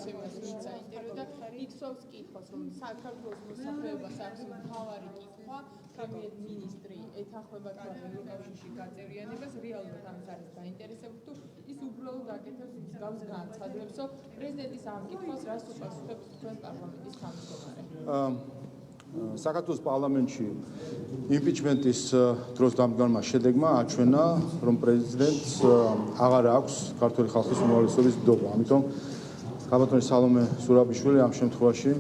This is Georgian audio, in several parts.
გამოცემას მიცა ინტერვიუ და ითხოვს კითხვას, რომ საქართველოს მოსახლეობას აქვს მთავარი კითხვა, პრემიერ-მინისტრი ეთანხმება თუ არა ევროკავშირში გაწევრიანებას, რეალურად ამის არის დაინტერესებული თუ ის უბრალოდ აკეთებს მსგავს განცხადებებს, პრეზიდენტის ამ კითხვას რას უპასუხებს თქვენ პარლამენტის თავმჯდომარე? საქართველოს პარლამენტში იმპიჩმენტის დროს დამდგარმა შედეგმა აჩვენა, რომ პრეზიდენტს აღარ აქვს ქართული ხალხის უმრავლესობის ნდობა. ამიტომ ქალბატონი სალომე ზურაბიშვილი ამ შემთხვევაში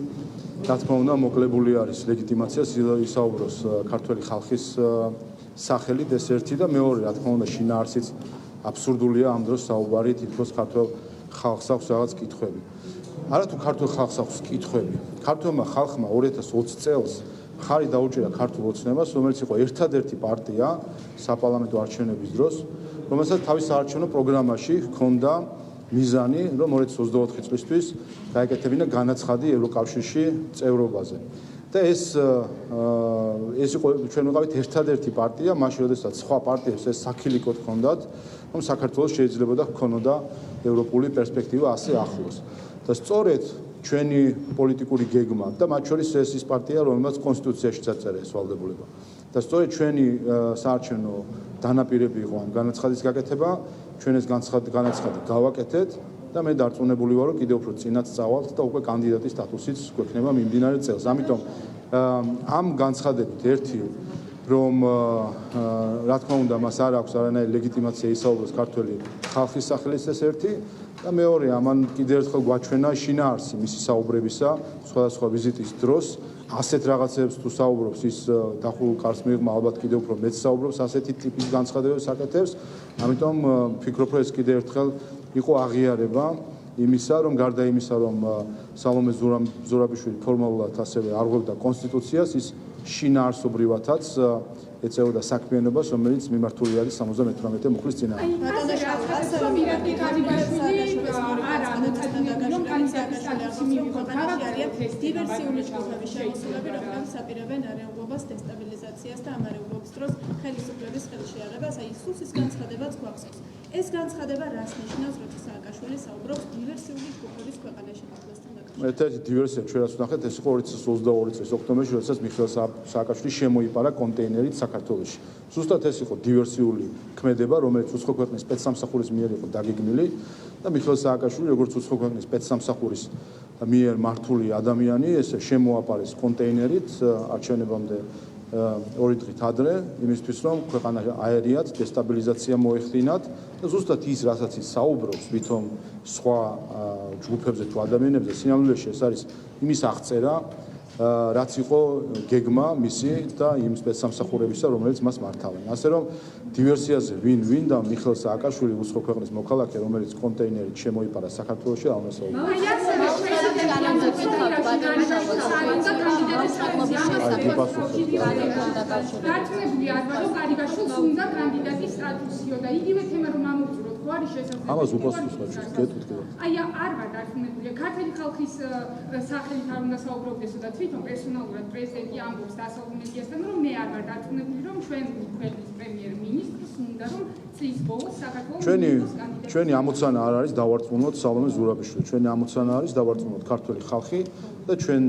რა თქმა უნდა მოკლებული არის ლეგიტიმაციას ისაუბროს ქართული ხალხის სახელით, ეს ერთი და მეორე რა თქმა უნდა შინაარსიც აბსურდულია ამ დროს საუბარი თითქოს ქართულ ხალხს აქვს რაღაც კითხვები. არათუ ქართულ ხალხს აქვს კითხვები. ქართულმა ხალხმა 2020 წელს ხარი დაუჭირა ქართულ ოცნებას, რომელიც იყო ერთადერთი პარტია საპარლამენტო არჩევნების დროს, რომელსაც თავის საარჩევნო პროგრამაში ჰქონდა მიზანი, რომ 2024 წლისთვის გაეკეთებინა განაცხადი ევროკავშირში წევრობაზე. და ეს იყო ჩვენ ვიყავით ერთადერთი პარტია, მაშინ როდესაც სხვა პარტიებს ეს საქილიკოდ ჰქონდათ, რომ საქართველოს შეიძლებოდა ჰქონოდა ევროპული პერსპექტივა ასე ახლოს. და სწორედ ჩვენი პოლიტიკური გეგმა და მათ შორის ეს ის პარტია, რომელმაც კონსტიტუციაში დაწერა ეს ვალდებულება. და სწორედ ჩვენი საარჩევნო დანაპირები იყო ამ განაცხადის გაკეთება, ჩვენ ეს განაცხადი გავაკეთეთ და მე დარწმუნებული ვარ, რომ კიდევ უფრო წინაც წავალთ და უკვე კანდიდატის სტატუსიც გვექნება მიმდინარე წელს. ამიტომ ამ განცხადებით ერთი რომ რა თქმა უნდა მას არ აქვს არანაირი ლეგიტიმაცია ისაუბროს ქართული ხალხის სახელით ეს ერთი და მეორე ამან კიდევ ერთხელ გვაჩვენა შინაარსი მისი საუბრებისა სხვადასხვა ვიზიტის დროს ასეთ რაღაცებს თუ საუბრობს ის დახურულ კარს მიღმა ალბათ კიდევ უფრო მეც საუბრობს ასეთი ტიპის განცხადებებს აკეთებს ამიტომ ვფიქრობ რომ ეს კიდევ ერთხელ იყო აღიარება იმისა რომ გარდა იმისა რომ სალომე ზურაბიშვილი ფორმალურად ასევე არღვევდა კონსტიტუციას ის შინაარსობრივათაც ეწეოდა საქმიანობას, რომელიც მიმართული არის 78 მუხლის წინააღმდეგ. დივერსიული ჯგუფების შემოსულები, რომლებიც საპირებენ არეულობას დესტაბილიზაციას და ამ არეულობის დროს ხელისუფლების ხელშეაღებას, აი სუსის განცხადებაც გვახსოვს. ეს განცხადება რას ნიშნავს, როცა სააკაშვილი საუბრობს დივერსიული ჯგუფების ქვეყანაში მართლასთან დაკავშირებით? ერთ-ერთი დივერსია ჩვენ რაც ვნახეთ, ეს იყო 2022 წლის ოქტომბერში, როდესაც მიხეილ სააკაშვილი შემოიპარა კონტეინერით საქართველოში. ზუსტად ეს იყო დივერსიული ქმედება, რომელიც უცხო ქვეყნის სპეცსამსახურის მიერ იყო დაგეგმილი და მიხეილ სააკაშვილი, როგორც უცხო ქვეყნის სპეცსამსახურის მიერ მართული ადამიანი, ესე შემოაპარეს კონტეინერით არჩევნებამდე 2 დღით ადრე, იმისთვის რომ ქვეყანა აერიად დესტაბილიზაცია მოეხდინათ და ზუსტად ის, რასაც ის საუბრობს, ვითომ სხვა ჯგუფებზე თუ ადამიანებზე, სინამდვილეში ეს არის იმის აღწერა, რაც იყო გეგმა მისი და იმ სპეცსამსახურებისა, რომელიც მას მართავენ. ასე რომ დივერსიაზე ვინ და მიხეილ სააკაშვილი უცხო ქვეყნის მოქალაქე, რომელიც კონტეინერით შემოიპარა საქართველოში, ამასაუბრებს. დარწმუნებული არ ვარ, რომ გარიგაშვილს უნდა კანდიდატის სტატუსიო და იგივე თემა რომ ამოვწუროთ, ხო არის შესაძლებელი. ამას უპასუხოთ, გეტყვით. აი არ ვარ დარწმუნებული. ქართული ხალხის სახელით არ უნდა საუბრობდესო და თვითონ პერსონალურად პრეზიდენტი ამბობს დასავლურეთიასთან, რომ მე არ ვარ დარწმუნებული, რომ ჩვენ ქვეყნის პრემიერ-მინისტრს უნდა რომ წლის ბოლოს საქართველოს ჩვენი ამოცანა არ არის დავარწმუნოთ სალომე ზურაბიშვილი. ჩვენი ამოცანა არის დავარწმუნოთ ქართული ხალხი და ჩვენ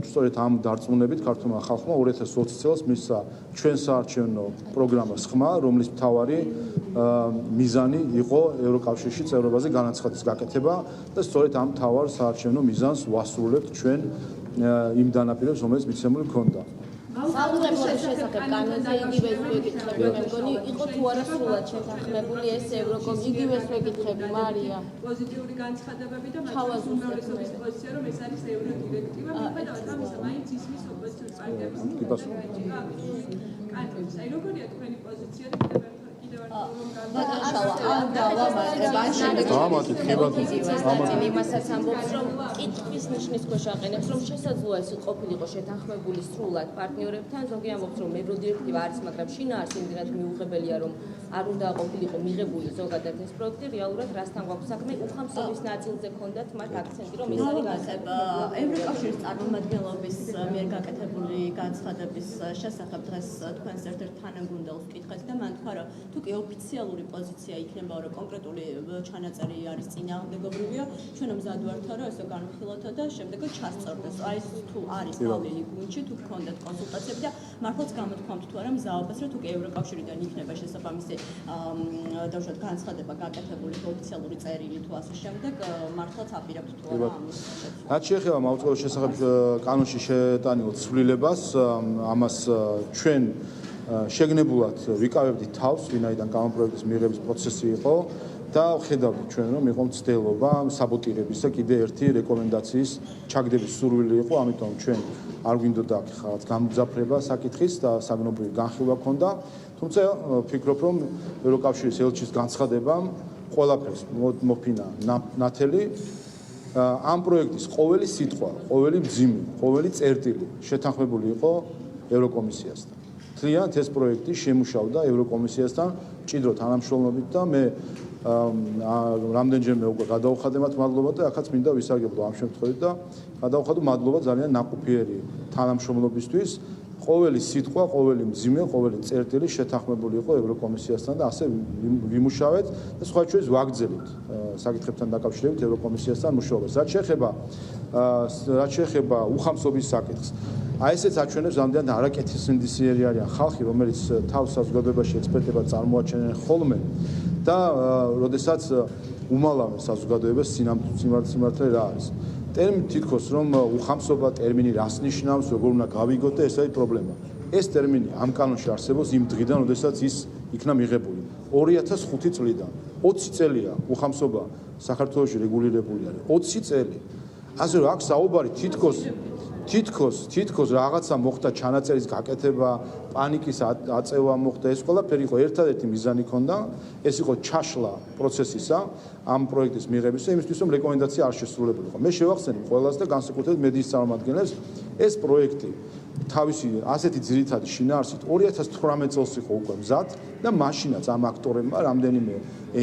სწორედ ამ დარწმუნებით ქართულმა ხალხმა 2020 წელს მისცა ჩვენ საარჩევნო პროგრამას ხმა, რომლის მთავარი მიზანი იყო ევროკავშირში წევრობაზე განაცხადის გაკეთება და სწორედ ამ მთავარ საარჩევნო მიზანს ვასრულებთ ჩვენ იმ დანაპირებს, რომელიც მიცემული ჰქონდა. საუბრების შესახებ კანონზე იგივე ვეკითხები, მე მგონი, იყო თუ არა სრულად შეთანხმებული ეს ევროკომ იგივე ვეკითხები, მარია. პოზიტიური განცხადებები და უმრავლესობის პოზიცია, რომ ეს არის ევროდირექტივა, მიუხედავად ამისა, მაინც ისმის ოპოზიციური პარტიების კანონს. აი როგორია თქვენი პოზიცია და კიდევ იმასაც ამბობს, რომ კითხვის ნიშნის ქვეშ აყენებს, რომ შესაძლოა ეს ყოფილიყო შეთანხმებული სრულად პარტნიორებთან, ზოგი ამბობს, რომ ევროდირექტივა არის, მაგრამ შინაარსი იმდენად მიუღებელია, რომ არ უნდა ყოფილიყო მიღებული ზოგადად ეს პროექტი, რეალურად რასთან გვაქვს საქმე, უხამსობის ნაწილზე ქონდათ მათ აქცენტი, რომ ეს არის ევროკავშირის წარმომადგენლობის მიერ გაკეთებული განცხადების შესახებ დღეს თქვენს ერთ-ერთ თანაგუნდელს ვკითხეთ და მან თქვა, რომ თუ კი ოფიციალური პოზიცია იქნება, რომ კონკრეტული ჩანაწერი არის წინააღმდეგობრივია, ჩვენ მზად ვართ, რომ ესე განვიხილოთ და შემდეგ ჩასწორდეს. აი თუ არის გავლილი გუნდში, თუ გქონდათ კონსულტაციები და მართლაც გამოთქვამთ თუ არა მზაობას, რომ თუ კი ევროკავშირიდან იქნება შესაბამისი დავუშვათ განცხადება გაკეთებული ოფიციალური წერილი თუ ასე შემდეგ, მართლაც აპირებთ თუ არა ამის შეცვლა. რაც შეეხება მაუწყებლის შესახებ კანონში შეტანილ ცვლილებას, ამას ჩვენ შეგნებულად ვიკავებდით თავს, ვინაიდან კანონპროექტის მიღების პროცესი იყო და ხედავთ ჩვენ რომ იყო მცდელობა საბოტირების და კიდე ერთი რეკომენდაციის ჩაგდების სურვილი იყო, ამიტომ ჩვენ არ გვინდოდა ხალხს გამძაფრება საკითხის და საგნობრივი განხილვა ქონდა, თუმცა ვფიქრობ რომ ევროკავშირის ელჩის განცხადებამ ყველაფერს მოფინა ნათელი ამ პროექტის ყოველი სიტყვა, ყოველი მძიმე, ყოველი წერტილი შეთანხმებული იყო ევროკომისიასთან. მთლიანად ეს პროექტი შემუშავდა ევროკომისიასთან მჭიდრო თანამშრომლობით და მე რამდენჯერმე უკვე გადავხადე მათ მადლობა და ახაც მინდა ვისარგებლო ამ შემთხვევით და გადავხადო მადლობა ძალიან ნაყოფიერი თანამშრომლობისთვის. ყოველი სიტყვა, ყოველი მძიმე, ყოველი წერტილი შეთანხმებული იყო ევროკომისიასთან და ასე ვიმუშავეთ და სხვა ჩვენს ვაგრძელებთ საკითხებთან დაკავშირებით ევროკომისიასთან მუშაობას. რაც შეეხება უხამსობის საკითხს. აი ესეც აჩვენებს რამდენად არაკეთილსინდისიერი არიან ხალხი, რომელიც თავს საზოგადოებაში ექსპერტებად წარმოაჩენენ ხოლმე და როდესაც უმალავენ საზოგადოებას სიმართლე რა არის. ტერმინი თითქოს რომ უხამსობა ტერმინი რას ნიშნავს, როგორ უნდა გავიგოთ და ეს არის პრობლემა. ეს ტერმინი ამ კანონში არსებობს იმ დღიდან, როდესაც ის იქნა მიღებული. 2005 წლიდან 20 წელია უხამსობა საქართველოში რეგულირებული არის. 20 წელი. ასე რომ აქ საუბარი თითქოს რაღაცა მოხდა ჩანაწერის გაკეთება, პანიკის აწევა მოხდა, ეს ყველაფერი იყო ერთადერთი მიზანი ქონდა, ეს იყო ჩაშლა პროცესისა ამ პროექტის მიღებისა, იმისთვის რომ რეკომენდაცია არ შესრულებულიყო. მე შევახსენებ ყველას და განსაკუთრებით მედიის წარმომადგენლებს, ეს პროექტი თავისი ასეთი ძირითადი შინაარსით 2018 წელს იყო უკვე მზად და მაშინაც ამ აქტორებმა რამდენიმე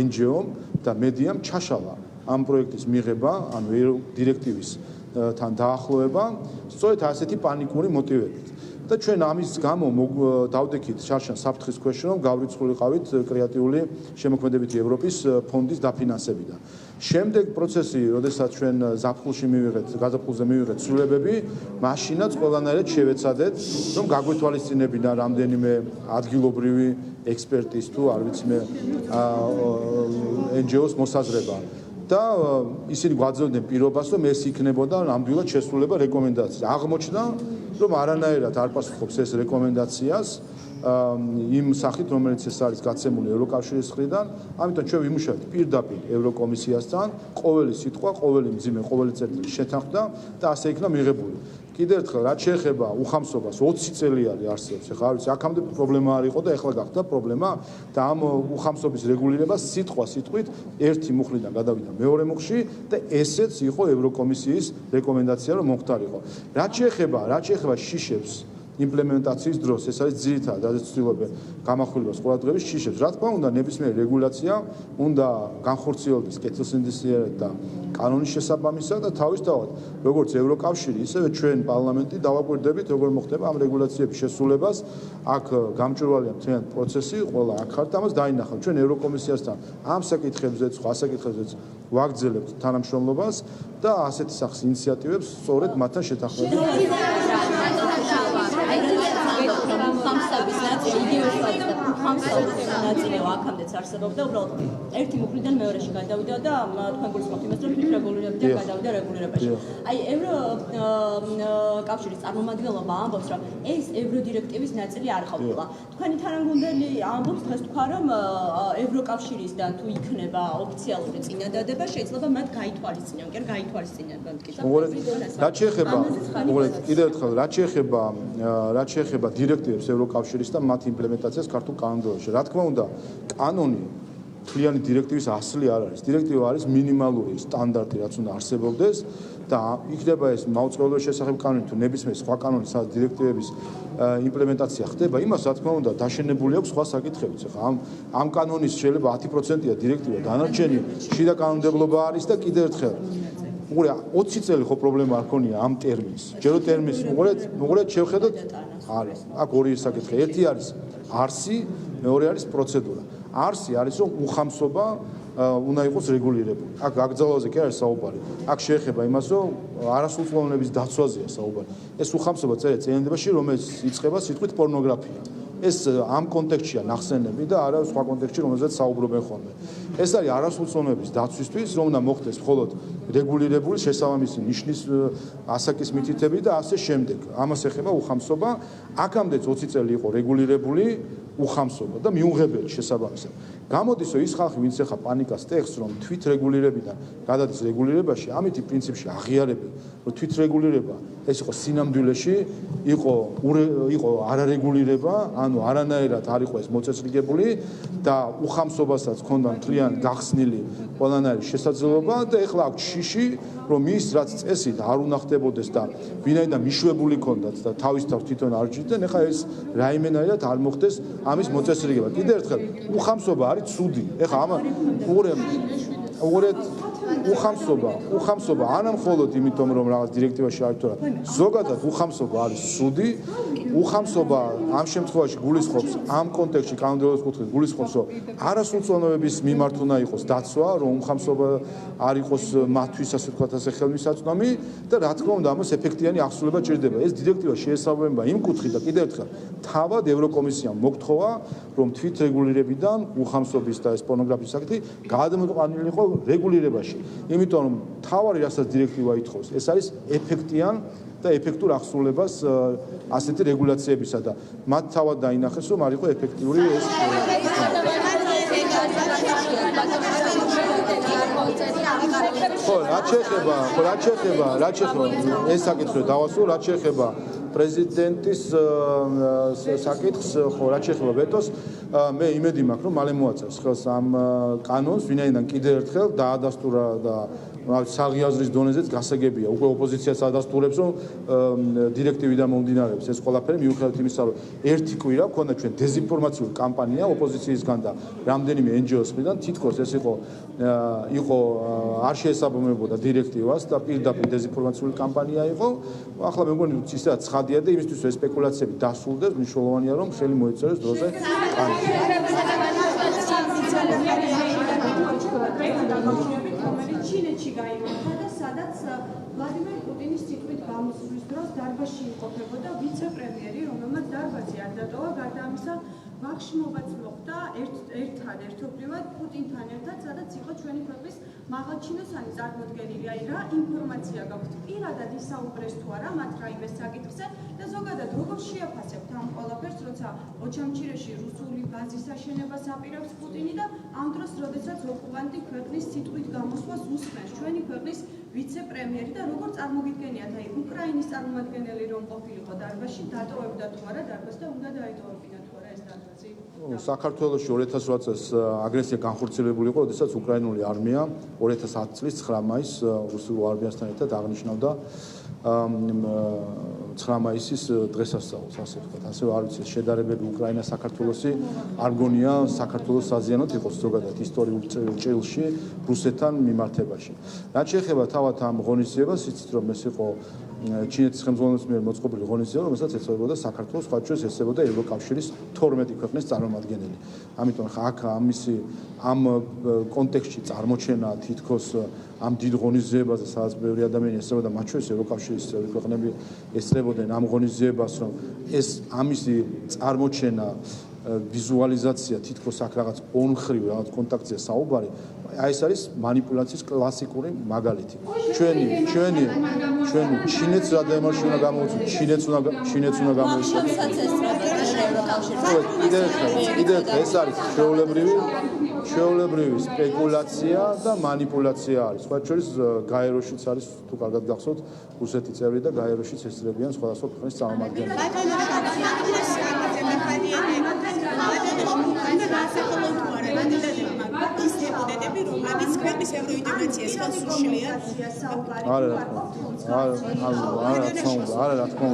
NGO-მ და მედიამ ჩაშალა ამ პროექტის მიღება, ანუ დირექტივის თან დაახლოება, სწორედ ასეთი პანიკური მოტივებით. და ჩვენ ამის გამო დავდექით შარშან საფრთხის ქვეშ, რომ გავრიცხულიყავით კრეატიული შემოქმედებითი ევროპის ფონდის დაფინანსებიდან. შემდეგ პროცესი, როდესაც ჩვენ გაზაფხულზე მივიღეთ ცვლილებები, მაშინაც ყველანაირად შევეცადეთ, რომ გაგვეთვალისწინებინა რამდენიმე ადგილობრივი ექსპერტის თუ არ ვიცი მე NGO-ს მოსაზრება. და ისინი გვაძლევდნენ პირობას, რომ ეს იქნებოდა ნამდვილად შესრულება რეკომენდაციას. აღმოჩნდა, რომ არანაირად არ პასუხობს ეს რეკომენდაციას იმ სახით, რომელიც ეს არის გაცემული ევროკავშირის მხრიდან, ამიტომ ჩვენ ვიმუშავებთ პირდაპირ ევროკომისიასთან, ყოველი სიტყვა, ყოველი მძიმე, ყოველი წერტილი შეთანხმდა და ასე იქნა მიღებული. კიდევ ერთხელ, რაც შეეხება უხამსობას, 20 წელი არსებობს. ეხლა არ ვიცი, აქამდე პრობლემა არ იყო და ეხლა გახდა პრობლემა და ამ უხამსობის რეგულირება სიტყვით ერთი მუხლიდან გადავიდა მეორე მუხლში და ესეც იყო ევროკომისიის რეკომენდაცია, რომ მომხდარიყო. რაც შეეხება შიშებს იმპლემენტაციის დროს, ეს არის ძირითადად რადგან ცდილობენ გამახვილებას ყურადღების შიშებს. რა თქმა უნდა, ნებისმიერი რეგულაცია უნდა განხორციელდეს კეთილსინდისიერად და კანონის შესაბამისად და თავისთავად, როგორც ევროკავშირი, ისევე ჩვენ პარლამენტი დავაკვირდებით, როგორ მოხდება ამ რეგულაციების შესრულებას. აქ გამჭვირვალეა მთლიანი პროცესი, ყველა აქ ხართ ამას დაინახავთ. ჩვენ ევროკომისიასთან ამ საკითხებზეც, სხვა საკითხებზეც ვაგრძელებთ თანამშრომლობას და ასეთი სახის ინიციატივებს სწორედ მათთან შეთანხმებით. ნაწილი აქამდეც არსებობდა, უბრალოდ ერთი მუხლიდან მეორეში გადავიდა და თქვენ გულისხმობთ იმას, რომ რეგულირებიდან გადავიდა რეგულირებაში. აი ევროკავშირის წარმომადგენლობა ამბობს, რომ ეს ევროდირექტივის ნაწილი არ ყოფილა. თქვენი თანაგუნდელი ამბობს დღეს თქვა, რომ ევროკავშირისგან თუ იქნება ოფიციალური წინადადება, შეიძლება მათ გაითვალისწინონ, კი არ გაითვალისწინონ მткиდა. რაც შეეხება დირექტივებს ევროკავშირის და მათ იმპლემენტაციას ქართულ კანონმდებლობაში. რა თქმა უნდა, კანონი მთლიანი დირექტივის ასლი არ არის. დირექტივა არის მინიმალური სტანდარტი, რაც უნდა არსებობდეს და იქნება ეს მაუწყებლობის შესახებ კანონი თუ ნებისმიერი სხვა კანონი, სადაც დირექტივების იმპლემენტაცია ხდება, იმას რა თქმა უნდა დაშენებული აქვს სხვა საკითხებიც. ახლა ამ კანონის შეიძლება 10%-ია დირექტივა, დანარჩენი შიდა კანონმდებლობა არის და კიდევ ერთხელ უყურე 20 წელი ხო პრობლემა არ ქონია ამ ტერმინს. ჯერო ტერმინს უყურეთ შევხედოთ არის. აქ ორი საკითხი. ერთი არის არსი, მეორე არის პროცედურა. არსი არის რომ უხამსობა უნდა იყოს რეგულირებული. აქ გაგრძელვაზე კი არის საუბარი. აქ შეეხება იმას, რომ არასრულწლოვნების დაცვაზეა საუბარი. ეს უხამსობა წერია წინადადებაში, რომელიც იწყება სიტყვით პორნოგრაფია. ეს ამ კონტექსტშია ნახსენები და არა სხვა კონტექსტში, რომელზეც საუბრობენ ხოლმე. ეს არის არასრულწლოვნების დაცვისთვის, რომ უნდა მოხდეს მხოლოდ რეგულირებული შესაბამისი ნიშნის ასაკის მითითები და ასე შემდეგ. ამას ეხება უხამსობა. აქამდეც 20 წელი იყო რეგულირებული უხამსობა და მიუღებელი შესაბამისად. გამოდის რომ ის ხალხი, ვინც ეხა პანიკას ტექს, რომ თვით რეგულირებიდან გადადის რეგულირებაში, ამითი პრინციპში აღიარები, რომ თვით რეგულირება ეს იყო სინამდვილეში, იყო არარეგულირება, ანუ არანაირად არ იყო ეს მოწესრიგებული და უხამსობასაც ჰქონდა მთლიან გახსნილი ყველანაირი შესაძლებლობა და ეხლა აქვს შიში, რომ ის რაც წესით არ უნდა ხდებოდეს და ვინაიდან მიშვებული ჰქონდათ და თავის თავს თვითონ არ ჭირდნენ, ეხლა ეს რაიმენაირად არ მოხდეს ამის მოწესრიგება. კიდევ ერთხელ, უხამსობა არის ცუდი. ეხლა ამ უყურეთ უხამსობა არა მხოლოდ იმიტომ რომ რაღაც დირექტივაში არის თორა ზოგადად უხამსობა არის ცუდი. უხამსობა ამ შემთხვევაში გულისხმობს ამ კონტექსტში კანონმდებლობის კუთხით გულისხმობს რომ არასრულწლოვნების მიმართ უნდა იყოს დაცვა, რომ უხამსობა არ იყოს მათთვის ასე ვთქვათ ასე ხელმისაწვდომი და რა თქმა უნდა ამას ეფექტიანი აღსრულება ჭირდება. ეს დირექტივა შეესაბამება იმ კუთხით და კიდევ ერთხელ თავად ევროკომისიამ მოგთხოვა რომ თვით რეგულირებიდან უხამსობის და ეს პორნოგრაფიის საკითხი გადამოყვანილიყო რეგულირებაში. იმიტომ რომ თავარი რასაც დირექტივა ითხოვს, ეს არის ეფექტიან და ეფექტურ აღსრულებას ასეთი რეგულაციებისა და მათ თავად დაინახეს რომ არ იყო ეფექტიური ეს ხო რა შეეხება ეს საკითხი დავასრულო რა შეეხება პრეზიდენტის საკითხს ხო რა შეეხება ვეტოს მე იმედი მაქვს რომ მალე მოაწევს ხელს ამ კანონს ვინაიდან კიდევ ერთხელ დაადასტურა და საღიაზრის დონეზეც გასაგებია უკვე ოპოზიციას ადასტურებს რომ დირექტივიდან მომდინარეობს ეს ყველაფერი მიუხედავად იმისა რომ ერთი კვირა ქონდა ჩვენ დეზინფორმაციული კამპანია ოპოზიციისგან და რამდენიმე NGO-s მხრიდან თითქოს ეს იყო არ შეესაბამებოდა დირექტივას და პირდაპირ დეზინფორმაციული კამპანია იყო ახლა მე მგონი ისედაც ცხადია და იმისთვის რომ სპეკულაციები დასრულდეს მნიშვნელოვანია რომ ხელი მოეწეროს დროზე ჩინეთში გაიმართა და სადაც ვლადიმერ პუტინის სიტყვით გამოსვლის დროს დარბაზში იმყოფებოდა ვიცე-პრემიერი, რომელმაც დარბაზი არ დატოვა, გარდა ამისა ვახშმობაც მოხდა ერთობლივად პუტინთან ერთად, სადაც იყო ჩვენი ქვეყნის მაღალჩინოსანი წარმოდგენილი. აი რა ინფორმაცია გაქვთ პირადად ისაუბრეს თუ არა მათ რაიმე საკითხზე და ზოგადად როგორ შეაფასებთ ამ ყველაფერს, როცა ოჩამჩირეში რუსული ბაზის აშენებას აპირებს პუტინი და ამ დროს, როდესაც ოკუპანტი ქვეყნის სიტყვით გამოსვლას უსმენს ჩვენი ქვეყნის ვიცე-პრემიერი და როგორ წარმოგიდგენიათ აი უკრაინის წარმომადგენელი რომ ყოფილიყო დარბაზში, დატოვებდა თუ არა დარბაზს და უნდა დაეტოვებინა თუ არა ეს დარბაზი? საქართველოში 2008 წელს აგრესია განხორციელებული იყო, როდესაც უკრაინული არმია 2010 წლის 9 მაისს რუსულ არმიასთან ერთად აღნიშნავდა 9 მაისის დღესასწაულს, ასე ვთქვათ. ასევე არ ვიცი შედარებები უკრაინა-საქართველოსი არ მგონია საქართველოს საზიანოთ იყოს ზოგადად ისტორიულ ჭრილში რუსეთთან მიმართებაში. რაც შეეხება თავად ამ ღონისძიებას, იცით რომ ეს იყო ჩინეთის ხელმძღვანელობის მიერ მოწყობილი ღონისძიება, რომელსაც ეწოდებოდა საქართველოს, სხვა შორის ეწოდებოდა ევროკავშირის 12 ქვეყნის წარმომადგენელი. ამიტომ აქ ამ კონტექსტში წარმოჩენა თითქოს ამ დიდ ღონისძიებაზე, სადაც ბევრი ადამიანი ესწრებოდა, მათ შორის ევროკავშირის წევრი ქვეყნები ესწრებოდნენ ამ ღონისძიებას, რომ ეს ამისი წარმოჩენა ვიზუალიზაცია თითქოს აქ რაღაც ონხრივ რაღაც კონტაქტზე საუბარი, აი ეს არის манипуляციის კლასიკური მაგალითი. ჩვენი ჩინეთს რა დემარში უნდა გამოუწოდოთ, ჩინეთს უნდა გამოუწოდოთ. კიდევ ეს არის ჩვეულებრივი სპეკულაცია და манипуляცია არის. სხვა შორის გაეროშიც არის თუ კარგად გახსოვთ, რუსეთი წევრი და გაეროშიც ესწრებიან სხვადასხვა ქვეყნის წარმომადგენლები. გონიები, რომლებიც ქვეყნის ევროინტეგრაციას ხელს უშლიან. არა რა თქმა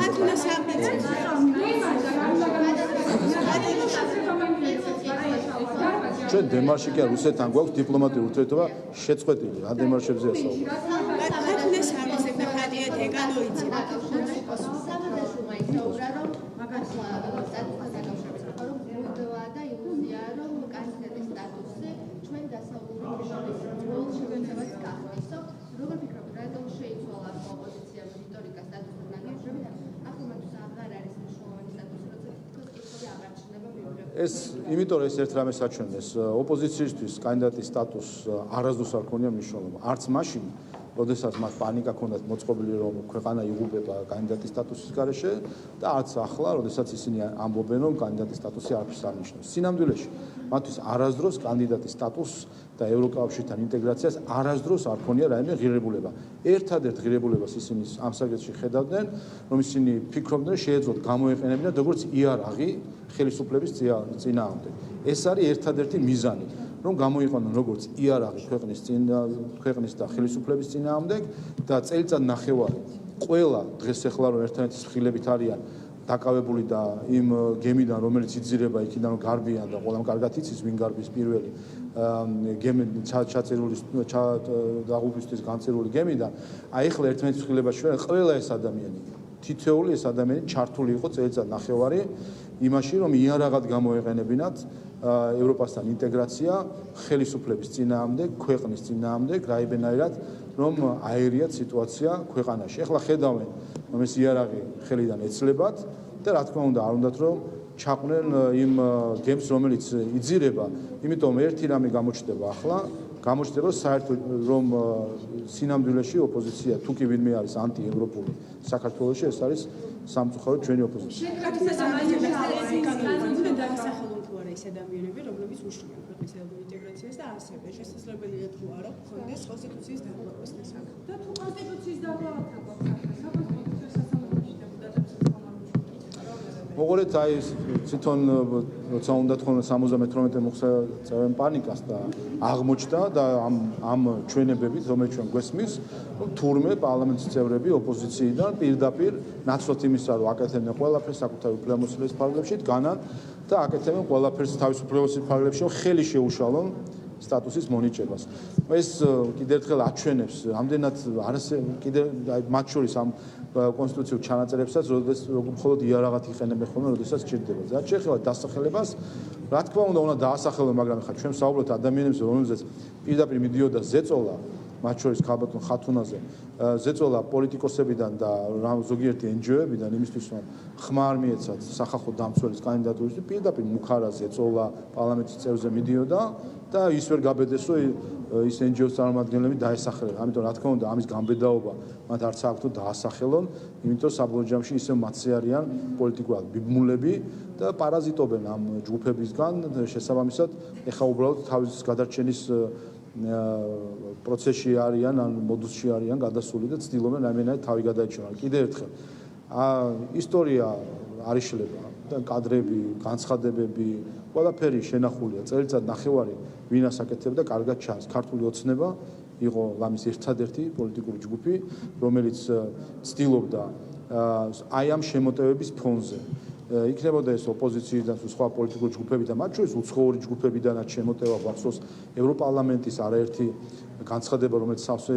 ჩვენ დემარში კი რუსეთთან გვაქვს დიპლომატიური ურთიერთობა შეწყვეტილი რა დემარშებზეა საუბარი ეს იმიტომ რომ ეს ერთ რამეს აჩვენებს ოპოზიციისთვის კანდიდატის სტატუსს არასდროს არ ქონია მნიშვნელობა არც მაშინ როდესაც მათ პანიკა ქონდათ მოწყობილი რომ ქვეყანა იღუპება კანდიდატის სტატუსის გარეშე და არც ახლა როდესაც ისინი ამბობენ რომ კანდიდატის სტატუსი არაფერს არ ნიშნავს სინამდვილეში მათთვის არასდროს კანდიდატის სტატუსს და ევროკავშირთან ინტეგრაციას არასდროს არ ქონია რაიმე ღირებულება ერთადერთ ღირებულებას ისინი ამ საკითხში ხედავდნენ რომ ისინი ფიქრობდნენ შეეძლოთ გამოეყენებინათ როგორც იარაღი ხელისუფლების წინააღმდეგ ეს არის ერთადერთი მიზანი რომ გამოიყვანონ როგორც იარაღი ქვეყნის და ხელისუფლების წინააღმდეგ და წელიწად ნახევარი ყველა დღეს ახლა რომ ერთმანეთის მხილებით არიან დაკავებული და იმ გემიდან რომელიც იძირება იქიდან რომ გარბიან და ყველამ კარგად იცის ვინ გარბის პირველი გემი ჩაწერილი დაღუპვისთვის განწერილი გემიდან აი ახლა ერთმანეთის მხილებაში ყველა ეს ადამიანი თითოეული ეს ადამიანი ჩართული იყო წელიწად ნახევარი იმაში რომ იარაღად გამოეყენებინათ ევროპასთან ინტეგრაცია ხელისუფლების წინააღმდეგ ქვეყნის წინააღმდეგ რაებენაირად რომ აერიათ სიტუაცია ქვეყანაში ახლა ხედავენ რომ ეს იარაღი ხელიდან ეცლებათ და რა თქმა უნდა არ უნდათ რომ ჩაყვნენ იმ გემს რომელიც იძირება იმიტომ ერთი რამე გამოჩნდება ახლა გამოჩნდება საერთოდ რომ სინამდვილეში ოპოზიცია თუ კი ვინმე არის ანტიევროპული საქართველოში ეს არის სამწუხაროდ ჩვენი ოპოზიცია ეს ადამიანები, რომლებიც უშლიან ქვეყნის ევროინტეგრაციას და ასევე შესაძლებელია თუ არა ხონდეს კონსტიტუციის დაბლოკვის საკითხი. და თუ კონსტიტუციის დაბლოკვა გვაქვს, საკონსტიტუციო სასამართლოში დეპუტატებს მოყოლეთ აი თვითონ როცა უნდა თქვენ 78 მოხსენ პანიკას და აღმოჩნდა და ამ ჩვენებებით რომელიც ჩვენ გვესმის თურმე პარლამენტის წევრები ოპოზიციიდან პირდაპირ ნაცვლად იმისა რომ აკეთებდნენ ყველაფერს საკუთარი უფლებამოსილების ფარგლებში დგანან და აკეთებენ ყველაფერს თავისუფლებების ფარგლებში რომ ხელი შეუშალონ სტატუსის მონიჭებას. ეს კიდევ ერთხელ აჩვენებს ამდენად კიდევ მათ შორის ამ კონსტიტუციურ ჩანაწერებსაც როდესაც მხოლოდ იარაღად იყენებენ ხოლმე როდესაც სჭირდება. რაც შეეხება დასახელებას რა თქმა უნდა დაასახელონ მაგრამ ხა ჩვენ საუბრობთ ადამიანებზე რომელზეც პირდაპირ მიდიოდა ზეწოლა მათ შორის ქალბატონ ხათუნაზე ზეწოლა პოლიტიკოსებიდან და ზოგიერთი NGO-ებიდან იმისთვის რომ ხმარ მიეცათ სახალხო დამცველის კანდიდატურისთვის პირდაპირ მუხარა ზეწოლა პარლამენტის წევრზე მიდიოდა და ის ვერ გაბედეს რომ ის NGO-ს წარმომადგენლები დაესახელონ. ამიტომ რა თქმა უნდა ამის გამბედაობა მათ არც აქვს თუ დაასახელონ, იმიტომ საბოლოო ჯამში ისევ მათზე არიან პოლიტიკურად ბიბმულები და პარაზიტობენ ამ ჯგუფებისგან შესაბამისად ეხა უბრალოდ თავის გადარჩენის პროცესში არიან ან მოდუსში არიან გადასული და ცდილობენ რამენად თავი გადაეჩვენონ. კიდევ ერთხელ ისტორია არ იშლება და კადრები, განცხადებები, ყველაფერი შენახულია წელიწად ნახევარი ვინას აკეთებდა კარგად ჩანს. ქართული ოცნება იყო ლამის ერთადერთი პოლიტიკური ჯგუფი, რომელიც ცდილობდა აი ამ შემოტევების ფონზე იქნებოდა ეს ოპოზიციიდან თუ სხვა პოლიტიკური ჯგუფებიდან, მათ შორის უცხოური ჯგუფებიდანაც შემოტევა გვახსოვს ევროპარლამენტის არაერთი განცხადება, რომელიც სავსე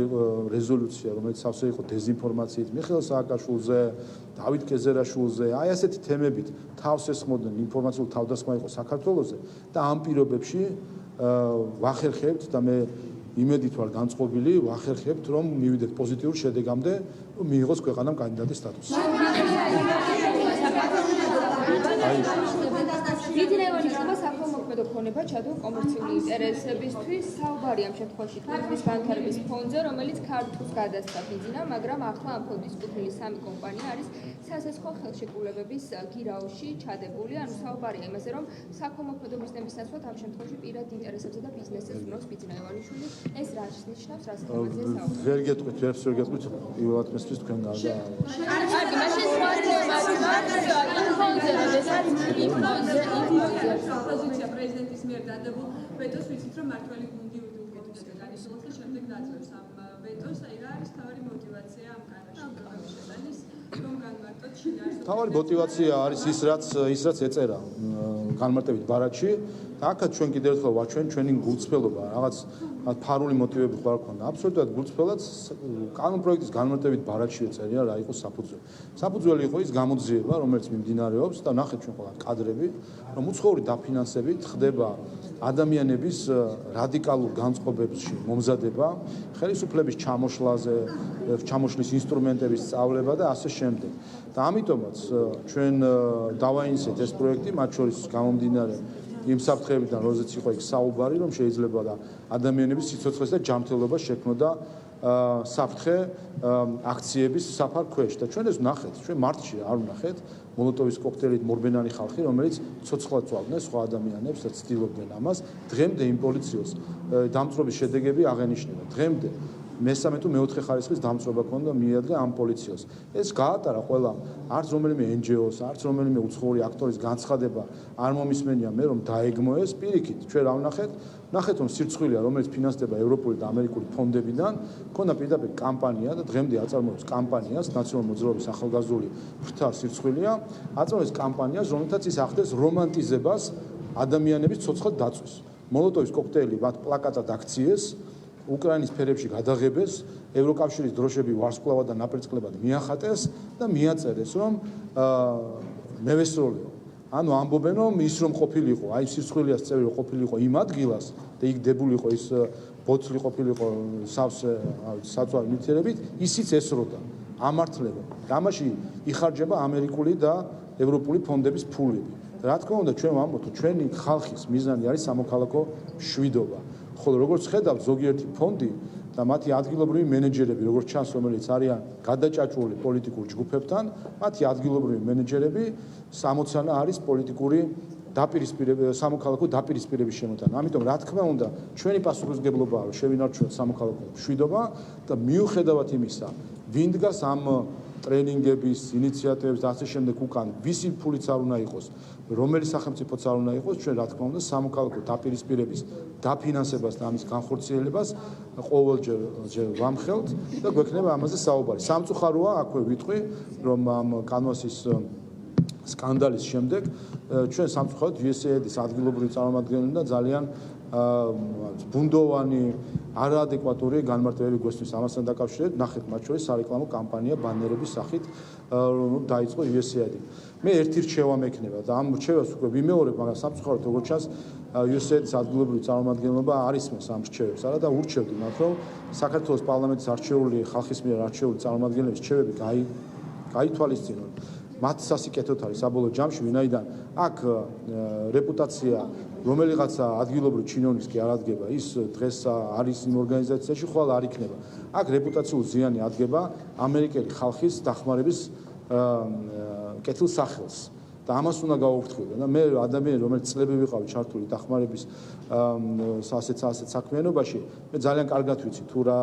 რეზოლუცია, რომელიც სავსე იყო დეზინფორმაციით მიხეილ სააკაშვილზე, დავით კეზერაშვილზე, აი ასეთი თემებით თავს ესხმოდნენ ინფორმაციულ თავდასხმა იყო საქართველოზე და ამ პირობებში ვახერხებთ და მე იმედით ვარ განწყობილი, ვახერხებთ რომ მივიდეთ პოზიტიურ შედეგამდე, რომ მიიღოს ქვეყანამ კანდიდატის სტატუსი. მიდრევანი ხდება საქველმოქმედო ქონება ჩადო კომერციული ინტერესებისთვის საუბარი ამ შემთხვევაში ტურიზმის განვითარების ფონდზე, რომელიც ქართულს გადასცა ბიზნა, მაგრამ ახლა ამ ფონდის კუთვნილი სამი კომპანია არის სასესხო ხელშეკრულებების გირაოში ჩადებული, ანუ საუბარია იმაზე, რომ საქველმოქმედო ბიზნესის ნაცვლად ამ შემთხვევაში პირად ინტერესებზე და ბიზნესის უნოს ბიზნაევანიშვილი ეს რა ნიშნავს, რა საკითხებზე საუბარი. ვერ გეტყვით, ვერ გეტყვით, პირველად მესმის თქვენ გარდა. კარგი, მაშინ ოპოზიცია პრეზიდენტის მიერ დადებულ ვეტოს ვიცით რომ მართველი გუნდი უკეთებს კომენტოს, აი რა არის თავი мотиваცია ამ კანონში, რომ განმარტოთ შინაარსობრივ. თავი мотиваცია არის ის რაც ეწერა განმარტებით ბარათში. აქაც ჩვენ კიდევ ერთხელ ვაჩვენ ჩვენი გულწრფელობა, რაღაც ფარული მოტივები ხარ ქონდა. აბსოლუტურად გულწრფელად კანონ პროექტის განმარტებით ბარათში ეწერია რა იყო საფუძველი. საფუძველი იყო ის გამოძიება, რომელიც მიმდინარეობს და ნახეთ ჩვენ ყველა კადრები, რომ უცხოური დაფინანსებით ხდება ადამიანების რადიკალურ განწყობებში მომზადება, ხელისუფლების ჩამოშლაზე, ჩამოშლის ინსტრუმენტების სწავლება და ასე შემდეგ. და ამიტომაც ჩვენ დავაინიციეთ ეს პროექტი, მათ შორის გამომდინარე იმ საფრთხეებიდან, როდესაც იყო იქ საუბარი, რომ შეიძლება და ადამიანების სიცოცხლეს და ჯანმრთელობას შექმნოდა საფრთხე აქციების საფარ ქვეშ და ჩვენ ეს ვნახეთ, ჩვენ მარტში არ ვნახეთ მოლოტოვის კოქტეილით მორბენანი ხალხი, რომელიც ცოცხლად წვავდნენ სხვა ადამიანებს და ცდილობდნენ ამას. დღემდე იმ პოლიციოს დამწვრობის შედეგები აღენიშნება. დღემდე მესამე თუ მეოთხე ხარისხის დამწვრობა ქონდა მიადგა ამ პოლიციას. ეს გაატარა ყველა არც რომელიმე NGO-ს, არც რომელიმე უცხოური აქტორის განცხადება არ მომისმენია მე რომ დაეგმო ეს პირიქით. ჩვენ რა ვნახეთ? ნახეთ რომ სირცხვილია, რომელიც ფინანსდება ევროპული და ამერიკული ფონდებიდან, ქონდა პირდაპირ კამპანია და დღემდე აწარმოებს კამპანიას, ნაციონალური მოძრაობის ახალგაზრდული ფრთა სირცხვილია, აწარმოებს კამპანიას, რომელთაც ის ახდენს რომანტიზებას ადამიანების ცოცხლად დაწვის. მოლოტოვის კოქტეილი მათ პლაკატად აქციეს, უკრაინის ფერებში გადაღებეს, ევროკავშირის დროშები ვარსკვლავად და ნაპერწკლებად მიახატეს და მიაწერეს, რომ მევესწროლიო. ანუ ამბობენ რომ ის რომ ყოფილიყო, აი სირცხვილიას წევრი ყოფილიყო იმ ადგილას და იქ დებულიყო ის ბოთლი ყოფილიყო სავსე საწვავი ნივთიერებით, ისიც ესროდა ამართლება. ამაში იხარჯება ამერიკული და ევროპული ფონდების ფულები. რა თქმა უნდა, ჩვენ ვამბობთ, ჩვენი ხალხის მიზანი არის სამოქალაქო მშვიდობა. ხოლო როგორც ხედავთ ზოგიერთი ფონდი და მათი ადგილობრივი მენეჯერები, როგორც ჩანს, რომელიც არიან გადაჭაჭული პოლიტიკურ ჯგუფებთან, მათი ადგილობრივი მენეჯერები 60-ანა არის პოლიტიკური სამოქალაქო დაპირისპირების შემოტანა. ამიტომ რა თქმა უნდა, ჩვენი პასუხისმგებლობაა რომ შევინარჩუნოთ სამოქალაქო მშვიდობა და მიუხედავად იმისა, ვინ დგას ამ ტრენინგების, ინიციატივების და ასე შემდეგ უკან, ვისი ფულიც არ უნდა იყოს, რომელი სახელმწიფოც არ უნდა იყოს, ჩვენ რა თქმა უნდა სამოქალაქო დაპირისპირების დაფინანსებას და ამის განხორციელებას ყოველჯერ ვამხელთ და გვექნება ამაზე საუბარი. სამწუხაროა, აქვე ვიტყვი, რომ ამ კანვასის სკანდალის შემდეგ ჩვენ სამწუხაროდ USAID-ის ადგილობრივი წარმომადგენლები და ძალიან ბუნდოვანი, არაადეკვატური განმარტებები გვესმის ამასთან დაკავშირებით. ნახეთ, მათ შორის სარეკლამო კამპანია ბანერების სახით დაიწყო USAID. მე ერთი რჩევა მექნება და ამ რჩევას უკვე ვიმეორებ, მაგრამ სამწუხაროდ როგორც ჩანს USAID-ის ადგილობრივი წარმომადგენლობა არ ისმენს ამ რჩევებს, არა და ურჩევდი მათ, რომ საქართველოს პარლამენტის არჩეული ხალხის მიერ არჩეული წარმომადგენლების რჩევები გაითვალისწინონ. მათ სასიკეთოდ არის საბოლოო ჯამში, ვინაიდან აქ რეპუტაცია რომელიღაცა ადგილობრივ ჩინოვნიკს კი არ ადგება, ის დღეს არის იმ ორგანიზაციაში, ხვალ არ იქნება. აქ რეპუტაციულ ზიანი ადგება ამერიკელი ხალხის დახმარების კეთილსახელს და ამას უნდა გავუფრთხილდე და მე ადამიანი რომელიც წლები ვიყავი ჩართული დახმარების ასეთ საქმიანობაში, მე ძალიან კარგად ვიცი თუ რა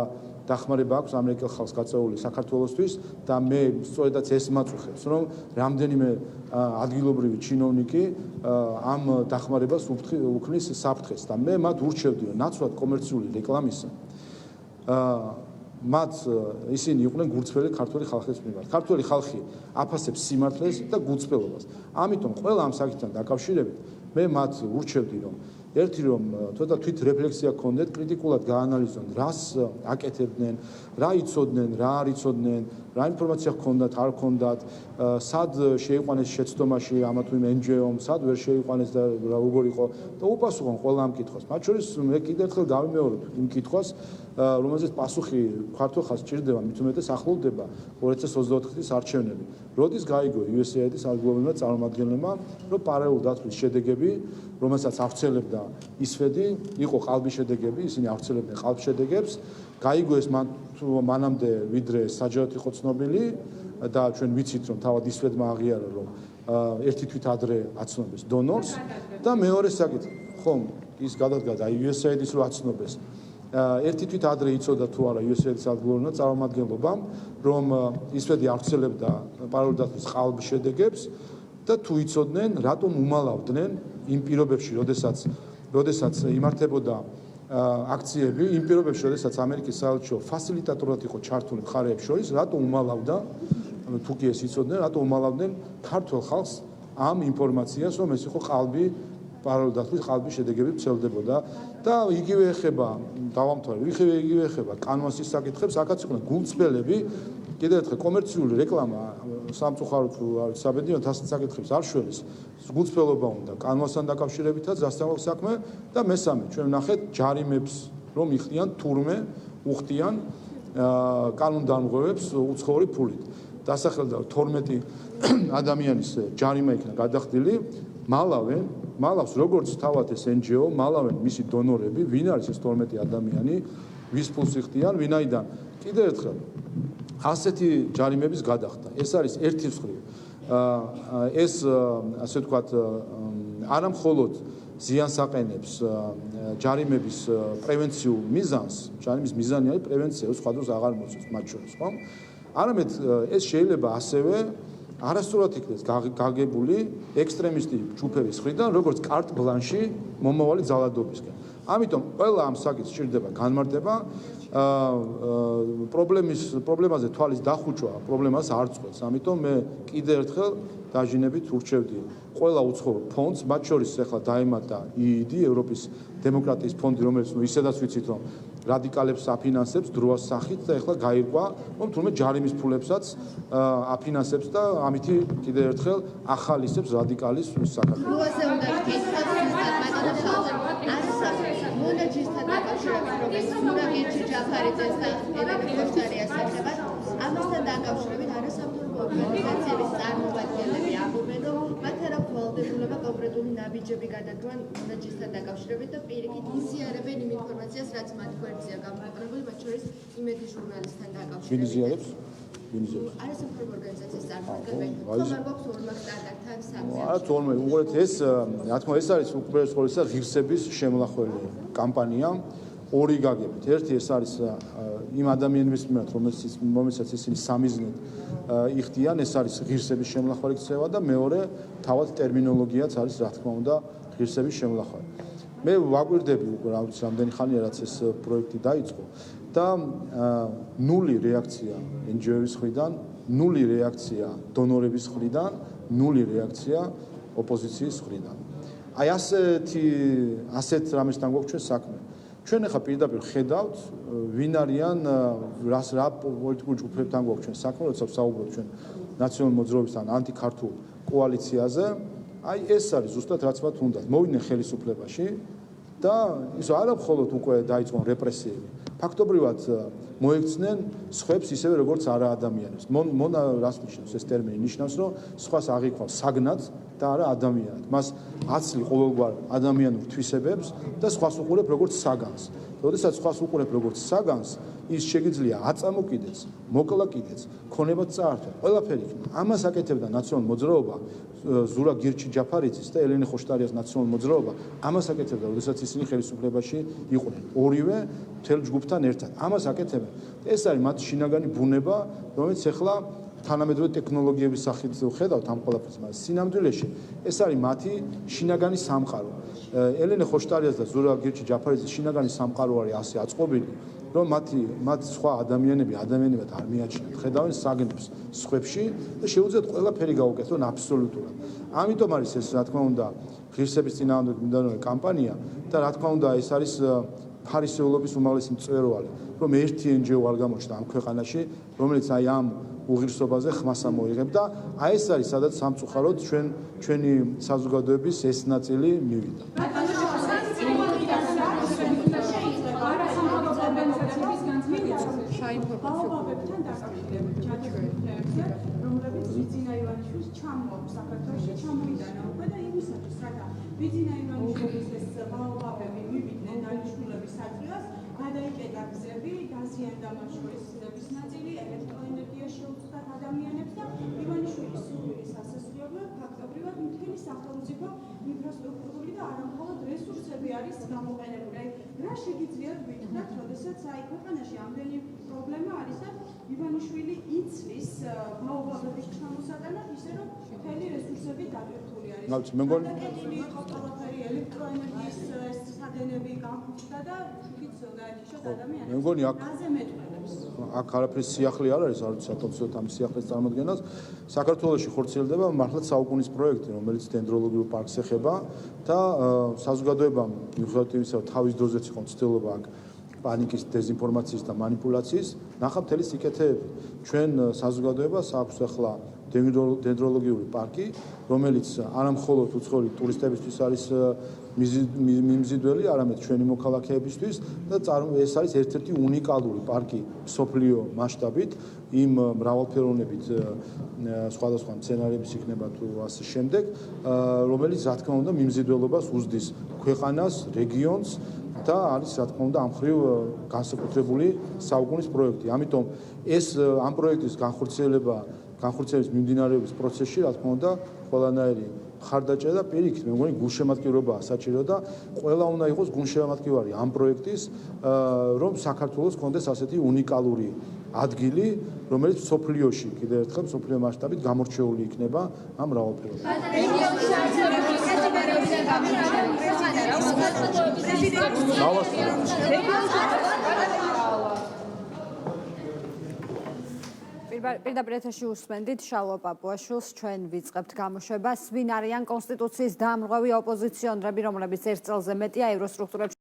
დახმარება აქვს ამერიკელ ხალხს გაწეული საქართველოსთვის და მე სწორედაც ეს მაწუხებს, რომ რამდენიმე ადგილობრივი ჩინოვნიკი ამ დახმარებას უქმნის საფრთხეს და მე მათ ურჩევდი, რომ ნაცვლად კომერციული რეკლამისა მათ ისინი იყვნენ გულწრფელი ქართული ხალხის მიმართ. ქართული ხალხი აფასებს სიმართლეს და გულწრფელობას. ამიტომ ყველა ამ საკითხთან დაკავშირებით მე მათ ურჩევდი, რომ ერთი რომ ცოტა თვით რეფლექსია გქონდეთ, კრიტიკულად გაანალიზონ, რას აკეთებდნენ, რა იცოდნენ, რა არ იცოდნენ, რა ინფორმაცია ჰქონდათ, არ ჰქონდათ, სად შეიყვანეს შეცდომაში ამა თუ იმ NGO-მ, სად ვერ შეიყვანეს და როგორ იყო და უპასუხონ ყველა ამ კითხვას. მათ შორის მე კიდევ ერთხელ დავიმეორებ იმ კითხვას, რომელზეც პასუხი ქართულ ხალხს სჭირდება, მით უმეტეს ახლოვდება 2024 წლის არჩევნები. როდის გაიგო USAID-ის ადგილობრივმა წარმომადგენლებმა, რომ პარალელურ დათვლის შედეგები, რომელსაც ავრცელებდა ისვედი, იყო ყალბი შედეგები, ისინი ავრცელებდნენ ყალბ შედეგებს, გაიგო ეს მანამდე ვიდრე საჯაროდ იყო ცნობილი და ჩვენ ვიცით რომ თავად ისვედმა აღიარა რომ ერთი თვით ადრე აცნობეს დონორს და მეორე საკითხი ხომ ის გადადგა აი USAID-ის რო აცნობეს ერთი თვით ადრე იცოდა თუ არა USAID-ის ადგილობრივმა წარმომადგენლობამ რომ ისვედი ავრცელებდა პარალელურ დათვლის ყალბ შედეგებს და თუ იცოდნენ რატომ უმალავდნენ იმ პირობებში როდესაც იმართებოდა აქციები იმ პირობებში, როდესაც ამერიკის საელჩო ფასილიტატორად იყო ჩართული მხარეებს შორის, რატო უმალავდა თუ კი ეს იცოდნენ, რატო უმალავდნენ ქართულ ხალხს ამ ინფორმაციას, რომ ეს იყო ყალბი პარალელურ დათვლის ყალბის შედეგები ვრცელდებოდა და იგივე ეხება დავამთავრე, იგივე ეხება კანვასის საკითხებს, აქაც იყვნენ გულწრფელები, კიდევ ერთხელ კომერციული რეკლამა სამწუხაროდ საბედნიეროდ ასეთ საკითხებს არ შველის. გულწრფელობა უნდა კანვასთან დაკავშირებითაც დასწავლოს საქმე და მესამე, ჩვენ ვნახეთ ჯარიმებს, რომ იხდიან თურმე, უხდიან კანონდამღვევებს უცხოური ფულით. დასახელდა 12 ადამიანის ჯარიმა იქნა გადახდილი, მალავს როგორც თავად ეს NGO, მალავენ მისი დონორები, ვინ არის ეს 12 ადამიანი, ვის ფულს იხდიან, ვინაიდან კიდევ ერთხელ ასეთი ჯარიმების გადახდა. ეს არის ერთი მხრივ. ეს ასე ვთქვათ, არა მხოლოდ ზიანს აყენებს ჯარიმების პრევენციულ მიზანს, ჯარიმის მიზანი არის პრევენცია, სხვა დროს აღარ მოწევს მათ შორის, ხო? არამედ ეს შეიძლება ასევე არასწორად იქნეს გაგებული ექსტრემისტი ჯგუფების მხრიდან, როგორც კარტ ბლანში მომავალი ძალადობისკენ. ამიტომ ყველა ამ საკითხს სჭირდება განმარტება, პრობლემაზე თვალის დახუჭვა პრობლემას არ წყვეტს. ამიტომ მე კიდევ ერთხელ დაჟინებით ურჩევდი ყველა უცხო ფონდს, მათ შორის ახლა დაემატა EED, ევროპის დემოკრატიის ფონდი, რომელიც ისედაც ვიცით, რომ რადიკალებს აფინანსებს დროას სახით და ახლა გაირკვა, რომ თურმე ჯარიმის ფულებსაც აფინანსებს და ამითი კიდევ ერთხელ ახალისებს რადიკალის საქართველოს. როაზე უნდა გითხრათ, მონაჯისთან დაკავშირებით, რომელიც სურაგერჩი ჯაფარიძეს და ელენე ხოშტარიას ეხება, ამასთან დაკავშირებით არასამთავრობო ორგანიზაციების წარმომადგენლები ამბობენ, რომ მათ არ აქვს ვალდებულება კონკრეტული ნაბიჯები გადადგან მონაჯისთან დაკავშირებით და პირიქით იზიარებენ იმ ინფორმაციას, რაც მათ გვერდზეა გამოყენებული, მათ შორის იმედი ჟურნალისტთან დაკავშირებით. ვინ იზიარებს? არასამთავრობო ორგანიზაციის წარმომადგენლები, თუმცა გვაქვს ორმაგ სტანდარტთან საქმე. არა, თორმე, უყურეთ ეს, რა თქმა უნდა, ეს არის უპირველეს ყოვლისა ღირსების შემონახველი კამპანია. ორი გაგებით. ერთი ეს არის იმ ადამიანების მიმართ, რომელსაც ისინი სამიზნედ იხდიან, ეს არის ღირსების შემონახველი ქცევა და მეორე, თავად ტერმინოლოგიაც არის, რა თქმა უნდა, ღირსების შემონახველი. მე ვაკვირდები უკვე რამდენი ხანია, რაც ეს პროექტი დაიწყო და ნული რეაქცია NGO-ების მხრიდან, ნული რეაქცია დონორების მხრიდან, ნული რეაქცია ოპოზიციის მხრიდან. აი ასეთ რამესთან გვაქვს ჩვენ საქმე. ჩვენ ახლა პირდაპირ ხედავთ, ვინ არიან, რა პოლიტიკურ ჯგუფებთან გვაქვს ჩვენ საქმე, როცა ვსაუბრობთ ჩვენ ნაციონალურ მოძრაობასთან ანტიქართულ კოალიციაზე, აი ეს არის ზუსტად რაც მათ უნდათ. მოვიდნენ ხელისუფლებაში და ის არა მხოლოდ უკვე დაიწყონ რეპრესიები. ფაქტობრივად მოექცნენ სხვებს ისევე როგორც არა ადამიანებს. მონა რას ნიშნავს ეს ტერმინი? ნიშნავს, რომ სხვას აღიქვამს საგნად და არა ადამიანად. მას აცლი ყოველგვარ ადამიანურ თვისებებს და სხვას უყურებ როგორც საგანს. როდესაც სხვას უყურებ როგორც საგანს, ის შეგიძლია აწამოკიდეს, მოკლა კიდეც, ქონებად წაართვა. ყველაფერი იქნება. ამას აკეთებდა ნაციონალური მოძრაობა, ზურა გირჩი ჯაფარიძის და ელენე ხოშტარიას ნაციონალური მოძრაობა. ამას აკეთებდა, როდესაც ისინი ხელისუფლებაში იყვნენ. ორივე მთელ ჯგუფთან ერთად. ამას აკეთებენ. ეს არის მათ შინაგანი ბუნება, რომელიც ახლა თანამედროვე ტექნოლოგიების სახით ხედავთ ამ ყველაფერს, მაგრამ სინამდვილეში ეს არის მათი შინაგანი სამყარო. ელენე ხოშტარიას და ზურა გირჩი ჯაფარიძის შინაგანი სამყარო არის ასე აწყობილი, რომ მათ სხვა ადამიანებად არ მიაჩნიათ. ხედავენ საგნებს სხვებში და შეუძლიათ ყველაფერი გაუკეთონ აბსოლუტურად. ამიტომ არის ეს, რა თქმა უნდა, ღირსების წინააღმდეგ მიმდინარე კამპანია და რა თქმა უნდა, ეს არის ფარისეულობის უმაღლესი მწვერვალი, რომ ერთი NGO არ გამოჩნდა ამ ქვეყანაში, რომელიც აი ამ უღირსობაზე ხმას ამოიღებ და აი ეს არის, სადაც სამწუხაროდ ჩვენი საზოგადოების ეს ნაწილი მივიდა. რომლებიც ბიძინა ივანიშვილის საქართველოში ჩამოიტანა უკვე და იმისათვის, რათა ბიძინა ივანიშვილის ეს ბაობაბები მივიდნენ დანიშნულების საწყებას, გადაიკეტა გზები, დაზიანდა მათ შორის გზების ნაწილი, ელექტროენერგია შეუწყდათ ადამიანებს და ივანიშვილის სურვილის ასასრულებლად ფაქტობრივად მთელი სახელმწიფო ინფრასტრუქტურული და არა მხოლოდ რესურსები არის გამოყენებული. რა შეგიძლიათ ვიტყვათ, როდესაც აი ქვეყანაში ამდენი პრობლემა არის და ივანიშვილი იცის ბაობაბების ჩამოსატანად, ისე რომ მთელი რესურსები დაგერტული არის. მე მგონი იყო ყველაფერი ელექტროენერგიის სადენები განხორციელა და იქით გაიჩინოთ ადამიანებს. მე მგონი რაზე მეტყველებს? აქ არაფრის სიახლე არ არის, არ ვიცი ატოცოთ ამ სიახლის წარმოქმნას. საქართველოში ხორციელდება მართლაც საუკუნის პროექტი, რომელიც დენდროლოგიურ პარკს ეხება და საზოგადოებამ მიუხედავად იმისა, რომ თავის დროზეც იყო მცდელობა აქ პანიკის, დეზინფორმაციის და манипуляციის, ნახავთ მთელი სიკეთეები. ჩვენ საზოგადოებას აქვს ახლა დენდროლოგიური პარკი, რომელიც არა მხოლოდ უცხოური ტურისტებისთვის არის მიმზიდველი, არამედ ჩვენი მოქალაქეებისთვის და ეს არის ერთ-ერთი უნიკალური პარკი მსოფლიო მასშტაბით, იმ მრავალფეროვნებით სხვადასხვა მცენარეების იქნება თუ ასე შემდეგ, რომელიც რა თქმა უნდა მიმზიდველობას uzდის ქვეყანას, რეგიონს და არის რა თქმა უნდა ამ მხრივ განსაკუთრებული საუკუნის პროექტი. ამიტომ ეს ამ პროექტის განხორციელების მიმდინარეობის პროცესში რა თქმა უნდა ყველანაირი მხარდაჭერა და პირიქით მე მგონი გულშემატკივრობაა საჭირო და ყველა უნდა იყოს გულშემატკივარი ამ პროექტის რომ საქართველოს კონდეს ასეთი უნიკალური ადგილი რომელიც მსოფლიოში კიდევ ერთხელ მსოფლიო მასშტაბით გამორჩეული იქნება ამ პირდაპირ ეთერში უსმენდით შალვა პაპუაშვილს, ჩვენ ვიწყებთ გამოშვებას. ვინ არიან კონსტიტუციის დამრღვევი ოპოზიციონერები, რომლებიც ერთ წელზე მეტია ევროსტრუქტურებში